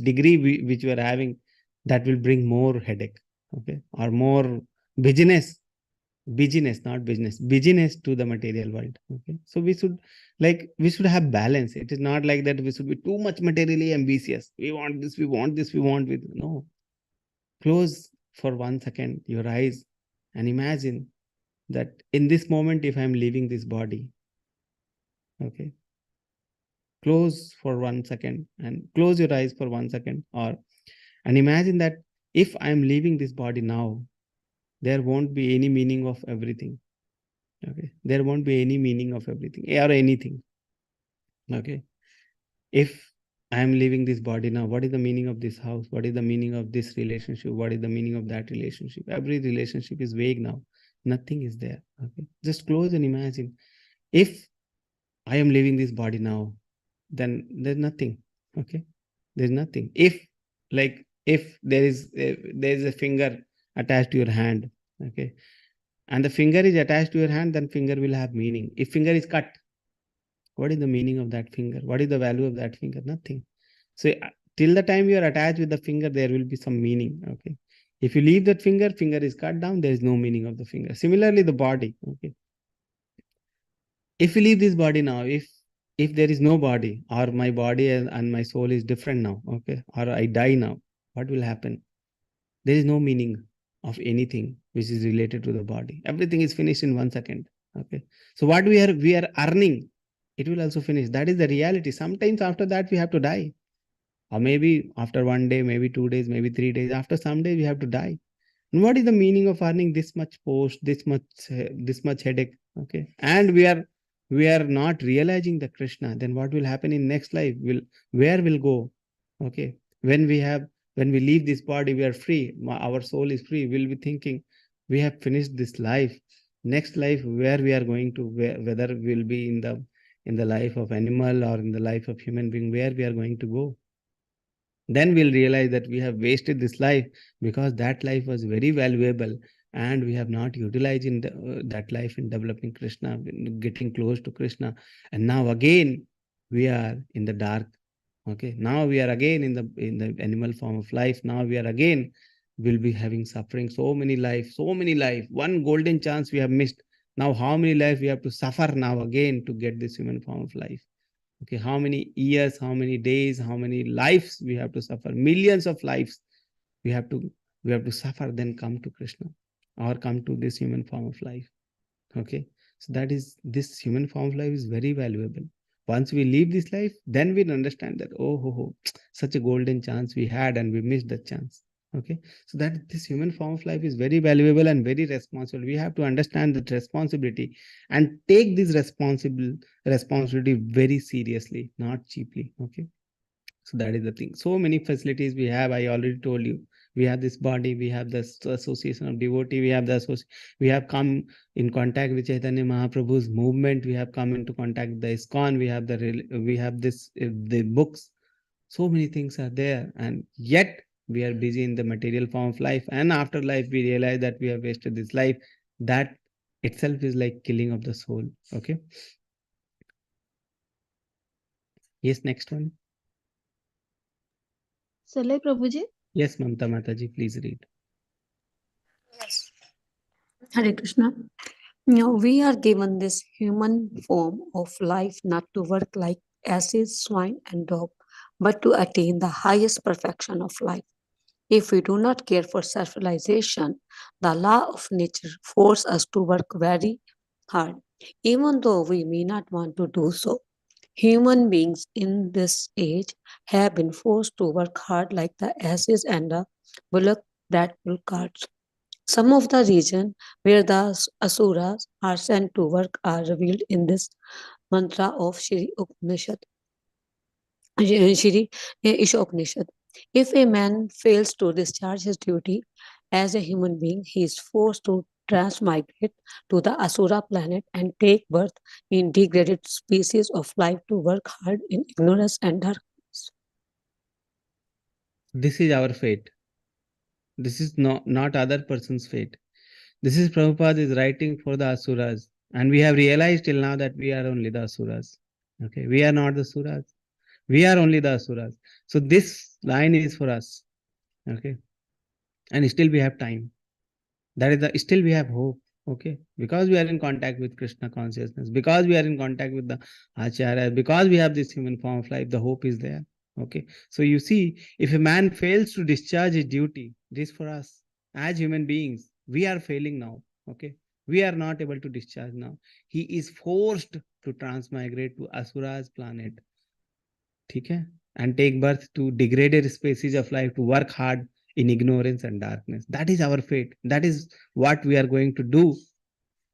degree which you are having, that will bring more headache. Okay. Or more busyness, not business, busyness to the material world. Okay. So we should have balance. It is not like that we should be too much materially ambitious. We want this, we want this, we want with. No. Close for 1 second your eyes and imagine that in this moment, if I'm leaving this body, okay, close for 1 second and close your eyes for 1 second, and imagine that if I'm leaving this body now, there won't be any meaning of everything. Okay. There won't be any meaning of everything or anything. Okay. If I am leaving this body now, what is the meaning of this house? What is the meaning of this relationship? What is the meaning of that relationship? Every relationship is vague now. Nothing is there. Okay. Just close and imagine. If I am leaving this body now, then there's nothing. Okay. There's nothing. If there is a finger attached to your hand, okay, and the finger is attached to your hand, then finger will have meaning. If finger is cut, what is the meaning of that finger? What is the value of that finger? Nothing. So till the time you are attached with the finger, there will be some meaning. Okay. If you leave that finger is cut down, there is no meaning of the finger. Similarly, the body. Okay. If you leave this body now, if there is no body, or my body and my soul is different now, okay, or I die now, what will happen? There is no meaning of anything which is related to the body. Everything is finished in 1 second. Okay. So what we are earning, it will also finish. That is the reality. Sometimes after that we have to die. Or maybe after 1 day, maybe 2 days, maybe 3 days. After some days we have to die. And what is the meaning of earning this much post, this much headache? Okay. And we are not realizing the Krishna. Then what will happen in next life? Where will go? Okay. When we leave this body, we are free. Our soul is free. We'll be thinking, we have finished this life. Next life, where we are going to, whether we'll be in the life of animal or in the life of human being, where we are going to go. Then we'll realize that we have wasted this life, because that life was very valuable. and we have not utilized in that life in developing Krishna, getting close to Krishna. And now again, we are in the dark. Okay, now we are again in the animal form of life. Now we are again will be having suffering. So many life. One golden chance we have missed. Now how many lives we have to suffer now again to get this human form of life? Okay, how many years, how many days, how many lives we have to suffer? Millions of lives we have to suffer, then come to Krishna or come to this human form of life. Okay, so that is, this human form of life is very valuable. Once we leave this life, then we understand that, such a golden chance we had and we missed that chance. Okay, so that this human form of life is very valuable and very responsible. We have to understand that responsibility and take this responsibility very seriously, not cheaply. Okay, so that is the thing. So many facilities we have. I already told you. We have this body. We have the association of devotee. We have come in contact with Chaitanya Mahaprabhu's movement. We have come into contact with the ISKCON. We have the books. So many things are there, and yet we are busy in the material form of life. And after life, we realize that we have wasted this life. That itself is like killing of the soul. Okay. Yes, next one. Shall I, Prabhuji? Yes, Mamta Mataji, please read. Yes. Hare Krishna. Now we are given this human form of life not to work like asses, swine, and dog, but to attain the highest perfection of life. If we do not care for self-realization, the law of nature forces us to work very hard, even though we may not want to do so. Human beings in this age have been forced to work hard like the asses and the bullock that pull carts. Some of the regions where the asuras are sent to work are revealed in this mantra of Shri Upanishad. Shri Ishopanishad. If a man fails to discharge his duty as a human being, he is forced to transmigrate to the Asura planet and take birth in degraded species of life to work hard in ignorance and darkness. This is our fate. This is not other person's fate. This is Prabhupada is writing for the Asuras. And we have realized till now that we are only the Asuras. Okay, we are not the Suras. We are only the Asuras. So this line is for us. Okay, and still we have time. That is still we have hope. Okay, because we are in contact with Krishna consciousness, because we are in contact with the Acharya, because we have this human form of life, the hope is there. Okay, so you see, if a man fails to discharge his duty, this for us as human beings, we are failing now. Okay, we are not able to discharge now. He is forced to transmigrate to Asura's planet. Okay, and take birth to degraded species of life to work hard in ignorance and darkness. That is our fate. That is what we are going to do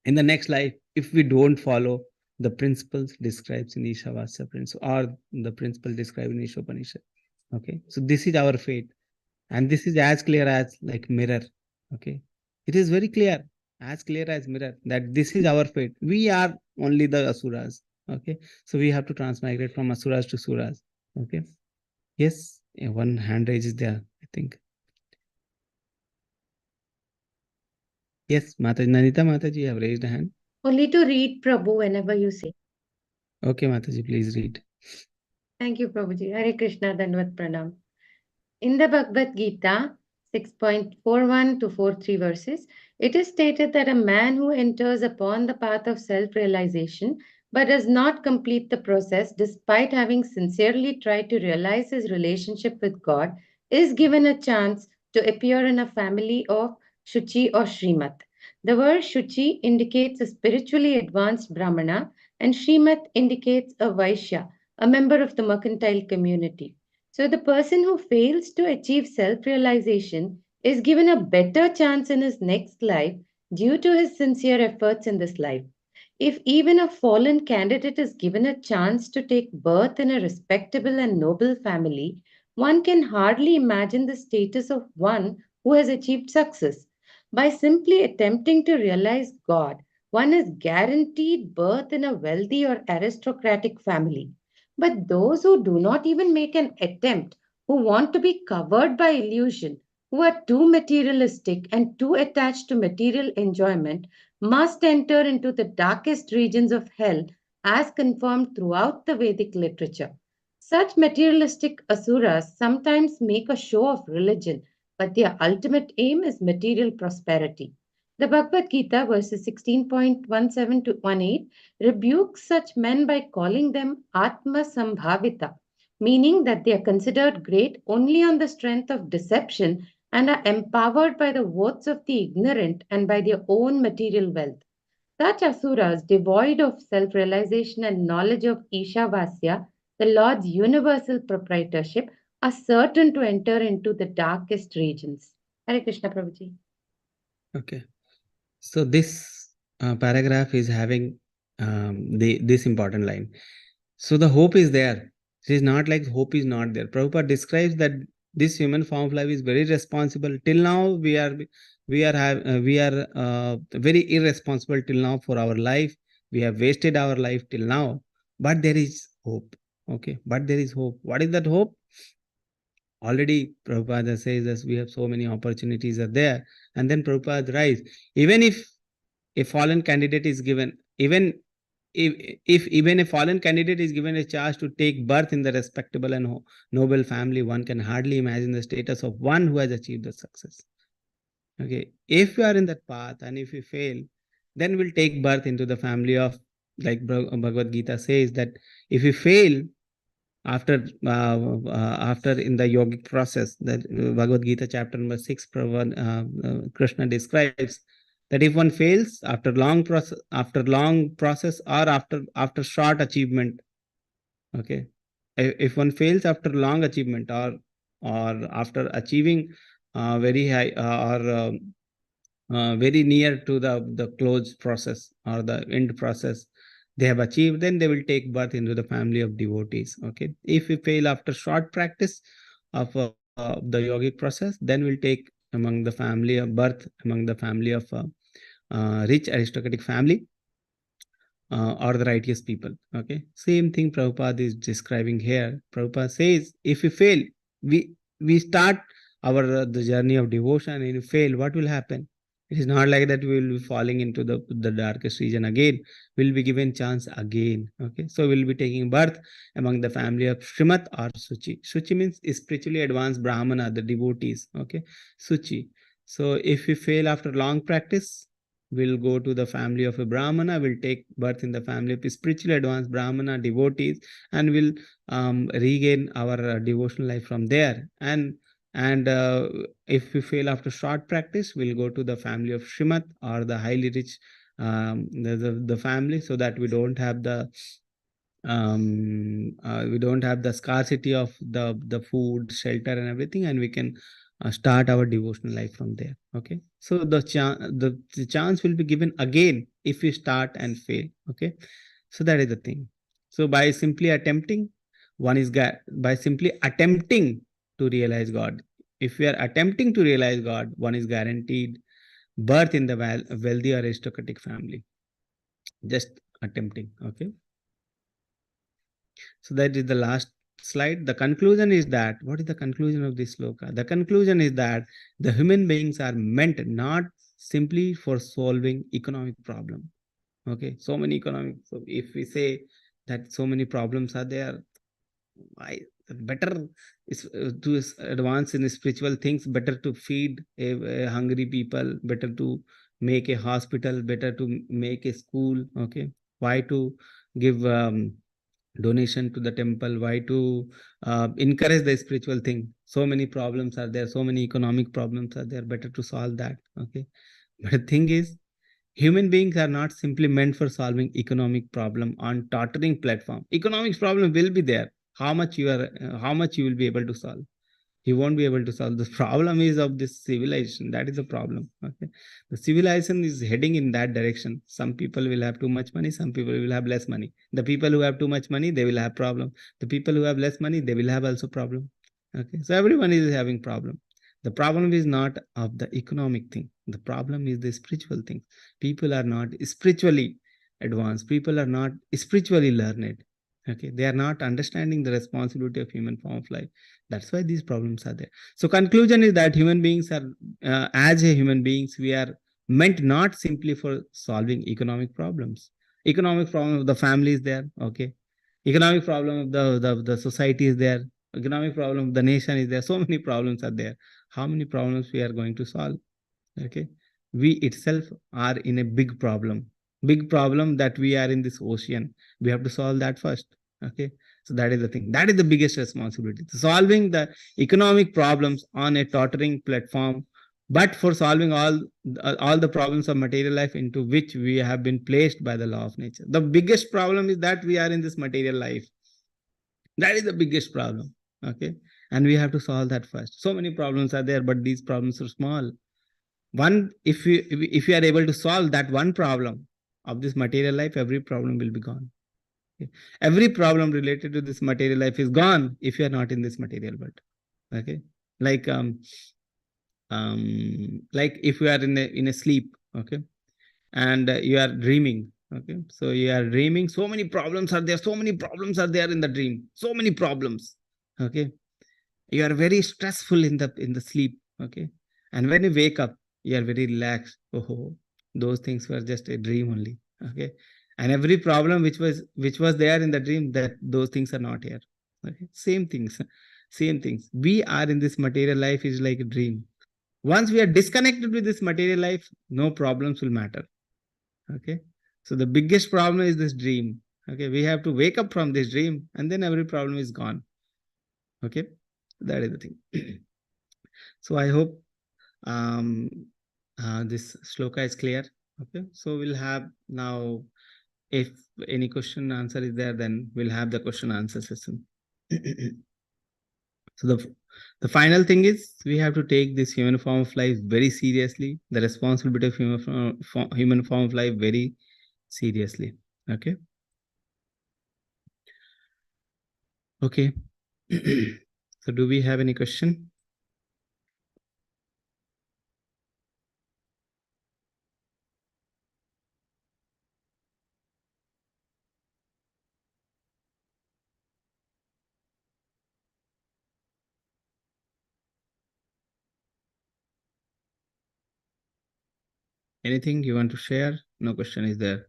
in the next life if we don't follow the principles described in Ishavasya principle or the principle described in Ishopanishad. Okay, so this is our fate, and this is as clear as like mirror. Okay, it is very clear, as clear as mirror, that this is our fate. We are only the Asuras. Okay, so we have to transmigrate from Asuras to Suras. Okay, yes, one hand raise is there, I think. Yes, Mataji, Nanita Mataji, you have raised a hand. Only to read, Prabhu, whenever you say. Okay, Mataji, please read. Thank you, Prabhuji. Hare Krishna, Dandavat Pranam. In the Bhagavad Gita, 6.41 to 43 verses, it is stated that a man who enters upon the path of self-realization but does not complete the process despite having sincerely tried to realize his relationship with God is given a chance to appear in a family of Shuchi or Srimat. The word Shuchi indicates a spiritually advanced Brahmana and Srimat indicates a Vaishya, a member of the mercantile community. So the person who fails to achieve self-realization is given a better chance in his next life due to his sincere efforts in this life. If even a fallen candidate is given a chance to take birth in a respectable and noble family, one can hardly imagine the status of one who has achieved success. By simply attempting to realize God, one is guaranteed birth in a wealthy or aristocratic family. But those who do not even make an attempt, who want to be covered by illusion, who are too materialistic and too attached to material enjoyment must enter into the darkest regions of hell as confirmed throughout the Vedic literature. Such materialistic asuras sometimes make a show of religion, but their ultimate aim is material prosperity. The Bhagavad Gita, verses 16.17 to 18, rebukes such men by calling them Atma Sambhavita, meaning that they are considered great only on the strength of deception and are empowered by the votes of the ignorant and by their own material wealth. Such asuras, devoid of self realization and knowledge of Ishavasya, the Lord's universal proprietorship, are certain to enter into the darkest regions. Hare Krishna, Prabhuji. Okay. So this paragraph is having this important line. So the hope is there. It is not like hope is not there. Prabhupada describes that this human form of life is very responsible. Till now, we are very irresponsible till now for our life. We have wasted our life till now. But there is hope. Okay. But there is hope. What is that hope? Already Prabhupada says that we have so many opportunities are there. And then Prabhupada writes, even if a fallen candidate is given, even a fallen candidate is given a chance to take birth in the respectable and noble family, one can hardly imagine the status of one who has achieved the success. Okay, if we are in that path and if we fail, then we'll take birth into the family of, like Bhagavad Gita says, that if we fail after in the yogic process, that Bhagavad Gita chapter number 6, Krishna describes that if one fails after long process or after short achievement, okay, if one fails after long achievement or after achieving very high or very near to the close process or the end process they have achieved, then they will take birth into the family of devotees. Okay, if we fail after short practice of the yogic process, then we'll take among the family of birth among the family of rich aristocratic family or the righteous people. Okay, same thing Prabhupada is describing here. Prabhupada says, if we fail, we start our the journey of devotion, and if we fail, what will happen? It is not like that we will be falling into the darkest region again. We'll be given chance again. Okay, so we'll be taking birth among the family of Srimat or Suchi. Suchi means spiritually advanced Brahmana, the devotees. Okay, Suchi. So if we fail after long practice, we'll go to the family of a Brahmana, we'll take birth in the family of a spiritually advanced Brahmana, devotees, and we'll regain our devotional life from there. And if we fail after short practice, we'll go to the family of Srimat or the highly rich the family, so that we don't have the scarcity of the food, shelter, and everything, and we can start our devotional life from there. Okay, so the chance will be given again if we start and fail. Okay, so that is the thing. So by simply attempting to realize God, if we are attempting to realize God, one is guaranteed birth in the wealthy aristocratic family. Just attempting. Okay, so that is the last slide. The conclusion is that, what is the conclusion of this sloka? The conclusion is that the human beings are meant not simply for solving economic problem. Okay, so many economic, so if we say that so many problems are there, why better is to advance in spiritual things, better to feed a hungry people, better to make a hospital, better to make a school. Okay, why to give donation to the temple, why to encourage the spiritual thing? So many problems are there, so many economic problems are there, better to solve that. Okay, but the thing is, human beings are not simply meant for solving economic problem on tottering platform. Economics problem will be there. How much you will be able to solve? You won't be able to solve. The problem is of this civilization. That is the problem. Okay, the civilization is heading in that direction. Some people will have too much money, some people will have less money. The people who have too much money, they will have problem. The people who have less money, they will have also problem. Okay, so everyone is having problem. The problem is not of the economic thing. The problem is the spiritual thing. People are not spiritually advanced. People are not spiritually learned. Okay, they are not understanding the responsibility of human form of life. That's why these problems are there. So conclusion is that human beings are, as a human beings, we are meant not simply for solving economic problems. Economic problem of the family is there. Okay, economic problem of the society is there. Economic problem of the nation is there. So many problems are there. How many problems we are going to solve? Okay, we itself are in a big problem that we are in this ocean. We have to solve that first. Okay, so that is the thing, that is the biggest responsibility, solving the economic problems on a tottering platform, but for solving all the problems of material life into which we have been placed by the law of nature. The biggest problem is that we are in this material life. That is the biggest problem. Okay, and we have to solve that first. So many problems are there, but these problems are small. One, if you are able to solve that one problem of this material life, every problem will be gone. Okay. Every problem related to this material life is gone if you are not in this material world. Okay, like if you are in a sleep, okay, and you are dreaming. Okay, so you are dreaming, so many problems are there, in the dream, so many problems. Okay, you are very stressful in the sleep. Okay, and when you wake up, you are very relaxed. Oh, those things were just a dream only. Okay, and every problem which was there in the dream, that those things are not here. Okay, same things. We are in this material life is like a dream. Once we are disconnected with this material life, no problems will matter. Okay, so the biggest problem is this dream. Okay, we have to wake up from this dream, and then every problem is gone. Okay, that is the thing. So I hope this shloka is clear. Okay, so we'll have now, if any question answer is there, then we'll have the question answer session. So the final thing is, we have to take this human form of life very seriously, the responsibility of human form of life very seriously. Okay. Okay. So do we have any question? Anything you want to share? No question is there.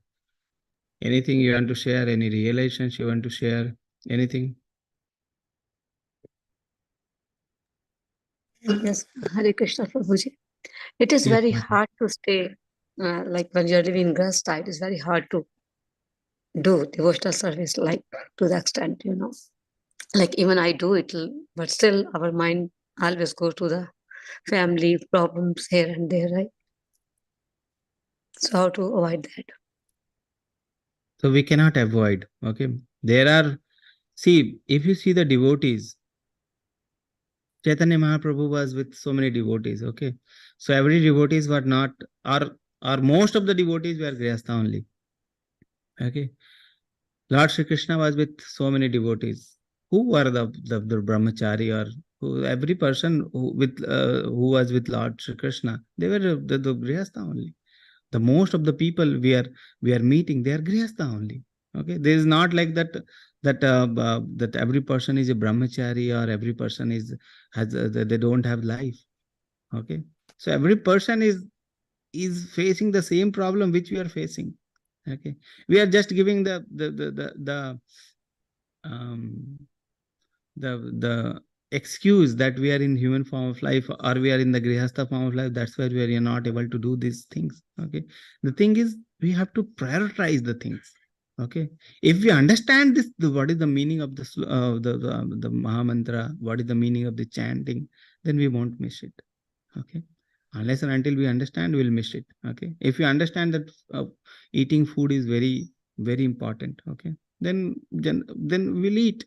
Anything you want to share? Any realizations you want to share? Anything? Yes, Hare Krishna Prabhuji. It is Yes, very ma'am. hard to stay, like when you're living in Grasta, it is very hard to do devotional service, like to the extent, like even I do it, but still our mind always goes to the family problems here and there, right? So how to avoid that? So we cannot avoid. Okay. There are, see, if you see the devotees, Chaitanya Mahaprabhu was with so many devotees. Okay. So every devotees were not, or most of the devotees were Grihastha only. Okay. Lord Shri Krishna was with so many devotees. Who were the brahmachari, or who, every person who was with Lord Shri Krishna, they were the Grihastha only. The most of the people we are meeting, they are Grihastha only. Okay, there is not like that every person is a brahmachari, or every person they don't have life. Okay, so every person is facing the same problem which we are facing. Okay, we are just giving the excuse that we are in human form of life, or we are in the grihastha form of life. That's why we are not able to do these things. Okay, the thing is, we have to prioritize the things. Okay, if we understand this, what is the meaning of the Maha Mantra, what is the meaning of the chanting, then we won't miss it. Okay, unless and until we understand, we'll miss it. Okay, if you understand that eating food is very, very important, okay, then we'll eat.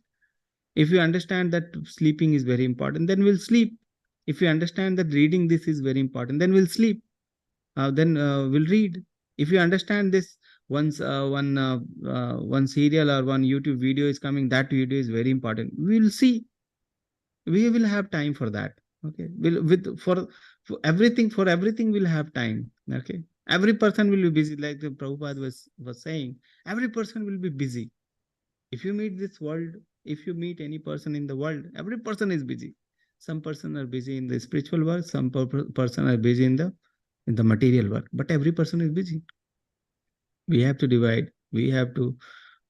If you understand that sleeping is very important, then we'll sleep. If you understand that reading this is very important, then we'll sleep. Then we'll read. If you understand this, once one serial or one YouTube video is coming, that video is very important, we'll see. We will have time for that. Okay, for everything we'll have time. Okay, every person will be busy, like the Prabhupada was saying. Every person will be busy. If you meet this world, if you meet any person in the world, every person is busy. Some person are busy in the spiritual work, some person are busy in the material work, but every person is busy. We have to divide. We have to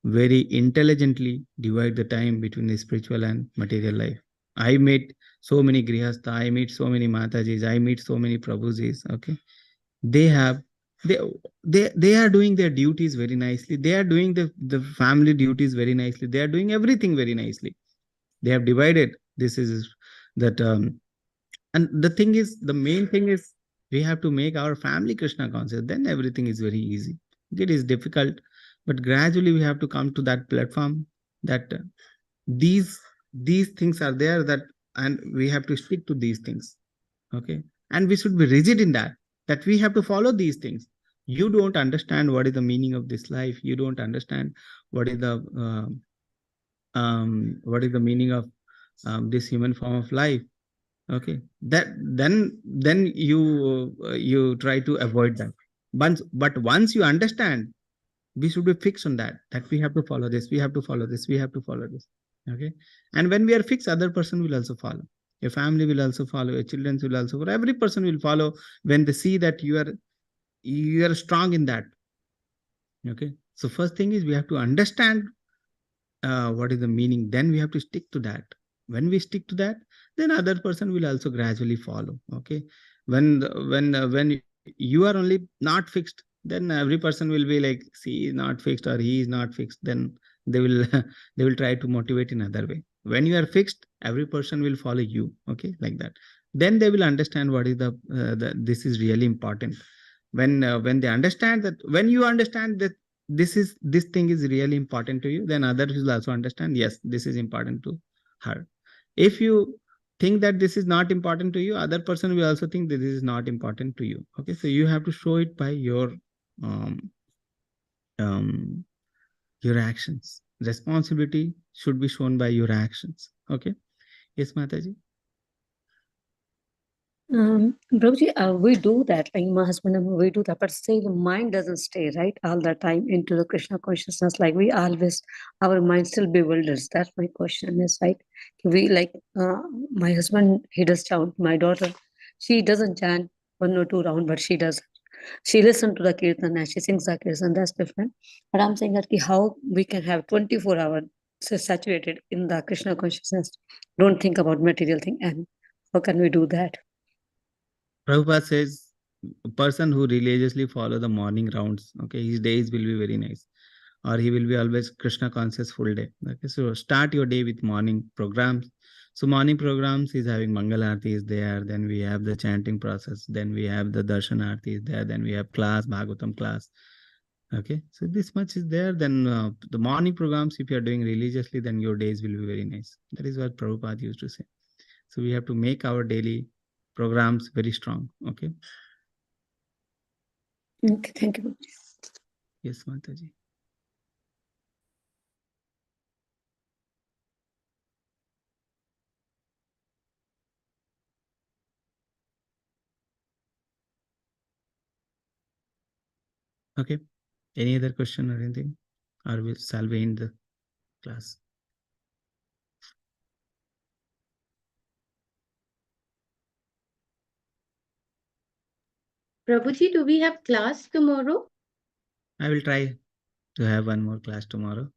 very intelligently divide the time between the spiritual and material life. I meet so many grihastha, I meet so many matajis, I meet so many prabhujis. Okay, they have they are doing their duties very nicely. They are doing the family duties very nicely. They are doing everything very nicely. They have divided. This is that and the thing is, the main thing is, we have to make our family Krishna conscious. Then everything is very easy. It is difficult, but gradually we have to come to that platform that these things are there, that and we have to stick to these things. Okay, and we should be rigid in that we have to follow these things. You don't understand what is the meaning of this life. You don't understand what is the meaning of this human form of life. Okay, that then you try to avoid that. But once you understand, we should be fixed on that we have to follow this, we have to follow this, we have to follow this. Okay, and when we are fixed, other person will also follow. Your family will also follow, your children will also follow, every person will follow when they see that you are strong in that. Okay, so first thing is we have to understand what is the meaning, then we have to stick to that. When we stick to that, then other person will also gradually follow. Okay, when you are only not fixed, then every person will be like, see, not fixed, or he is not fixed, then they will they will try to motivate in other way. When you are fixed, every person will follow you. Okay, like that, then they will understand what is this is really important. When they understand that, when you understand that this thing is really important to you, then others will also understand, yes, this is important to her. If you think that this is not important to you, other person will also think that this is not important to you. Okay, so you have to show it by um, um, your actions. Responsibility should be shown by your actions. Okay, yes, Mataji. Prabhuji, we do that, like my husband and we do that, but still the mind doesn't stay right all the time into the Krishna consciousness. Like we always, our mind still bewilders. That's my question is, right? We like, my husband, he does chant. My daughter, she doesn't chant 1 or 2 rounds, but she does. She listens to the kirtan and she sings the kirtan. That's different. But I'm saying that how we can have 24 hours saturated in the Krishna consciousness. Don't think about material thing, and how can we do that? Prabhupada says, a person who religiously follow the morning rounds, okay, his days will be very nice, or he will be always Krishna conscious full day. Okay, so start your day with morning programs. So morning programs is having Mangal Aarti is there, then we have the chanting process, then we have the Darshan Aarti is there, then we have class, Bhagavatam class. Okay, so this much is there. Then the morning programs, if you are doing religiously, then your days will be very nice. That is what Prabhupada used to say. So we have to make our daily programs very strong. Okay. Okay, thank you. Yes, Mataji. Okay. Any other question or anything? Or shall we end the class? Prabhuji, do we have class tomorrow? I will try to have one more class tomorrow.